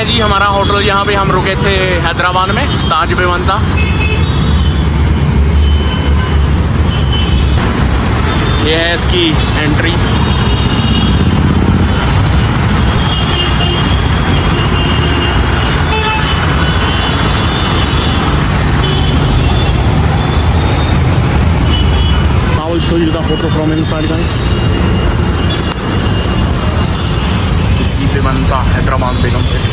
है जी हमारा होटल, यहाँ पे हम रुके थे हैदराबाद में, ताज विवंता। ये है इसकी entry. I will show you the photo from inside, guys. This is Vivanta Hyderabad Begumpet.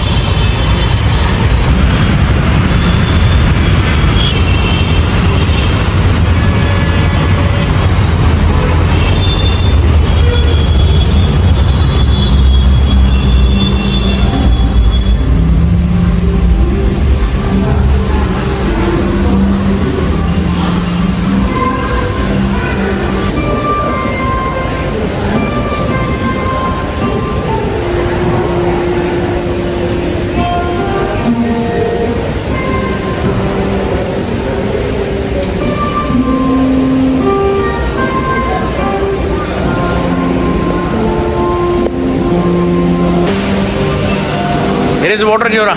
Here is water, Jora.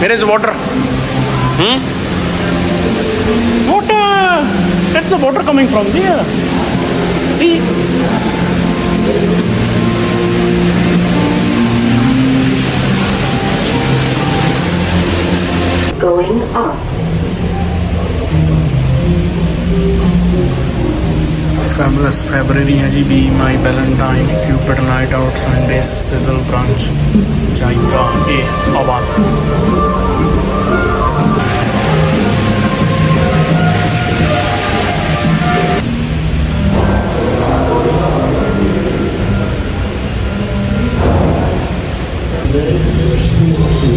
Here is water. Water. That's the water coming from there. See. Going up. Fabulous February है जी, Be My Valentine, Cupid Night Out, Sunday, Sizzle Brunch, जाएगा ए आबाद।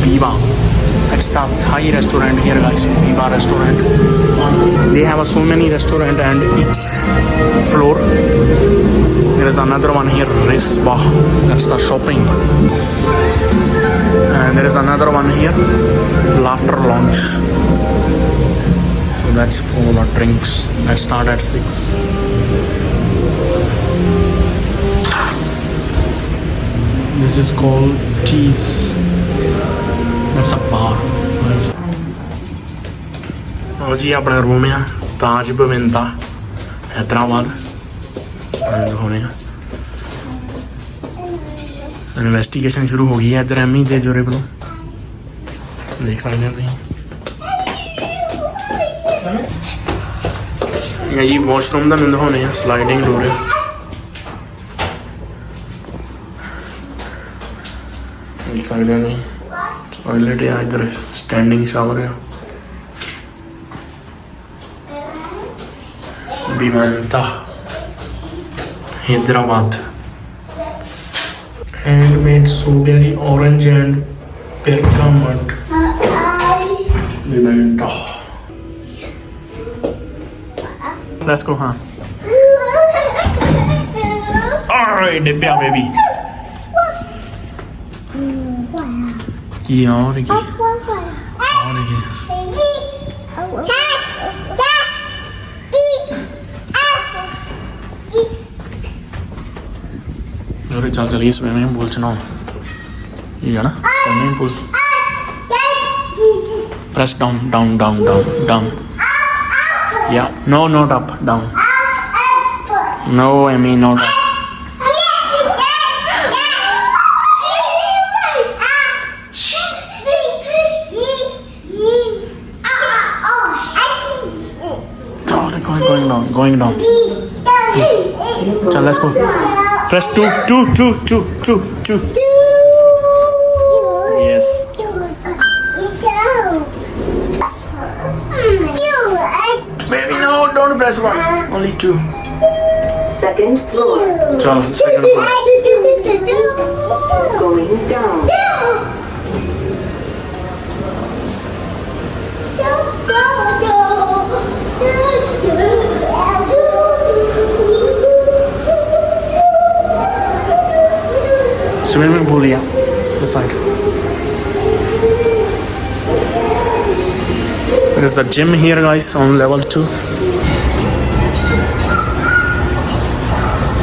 Viva. It's the Thai restaurant here, guys. Viva restaurant. They have so many restaurant and each floor there is another one here, Risba. That's the shopping. And there is another one here, Laughter Lounge. So that's for the drinks. Let's start at 6. This is called Teas. That's a bar. और जी अपना room है ताज विवंता हैदराबाद होने। Investigation शुरू हो गई है इधर Amy दे जोरे वालों, देख सकते हैं तुम। ये जी वॉशरूम का मैंने होने हैं, स्लाइडिंग डोर है। देख सकते हैं तुम, टॉयलेट है इधर, स्टैंडिंग शावर है। विवंता Hyderabad. Handmade strawberry, orange and bergamot. Vivanta. Let's go, huh? Alright, Dibbya baby. ये और ये जोरे चल चलिए स्विमिंग पूल च नहाउन। ये है ना swimming pool. Press down down down down down. या no not up, down. No Amy not up. Going down. Chal, let's go. Press 2. Yes. Baby, no, don't press 1. Only 2. Second floor. Chal, second floor. Going down. Swimming pool, yeah, this side. There is a gym here, guys, on level 2.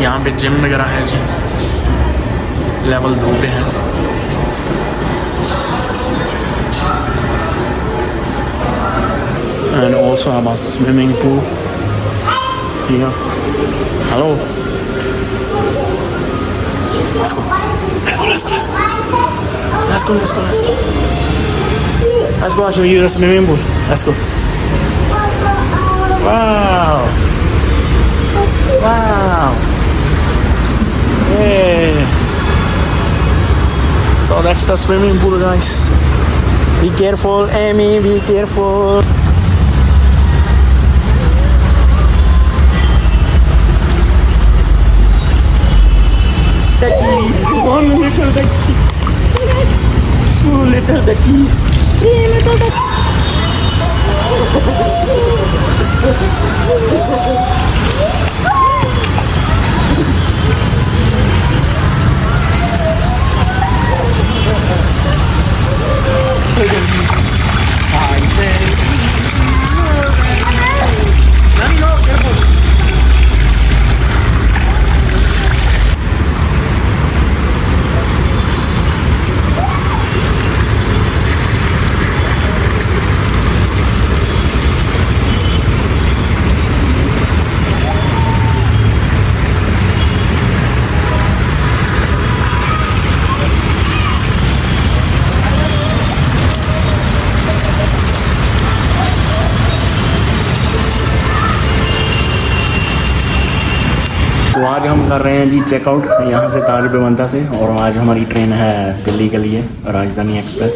यहाँ पे gym वगैरह है जी, level 2 पे है। and also have a swimming pool here. Hello. Let's go. Let's go. Let's go. Let's go. Let's go. Let's go. Let's go. Let's go. I'll show you the swimming pool. Let's go. Wow. Wow. Yeah. So that's the swimming pool, guys. Be careful, Amy. Be careful. Duckies. One little ducky. Two little duckies. Three little duckies. तो आज हम कर रहे हैं जी checkout यहाँ से ताज विवंता से, और आज हमारी ट्रेन है दिल्ली के लिए, राजधानी एक्सप्रेस।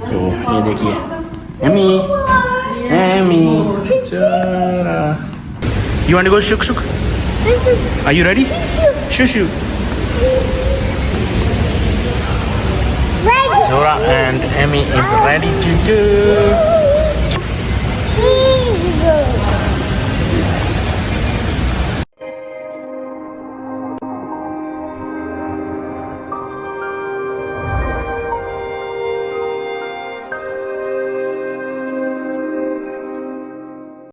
तो ये देखिए एमी एमी चरा। You want to go shook shook? Are you ready? Shoo shoo. Zora and Emmy is ready to go.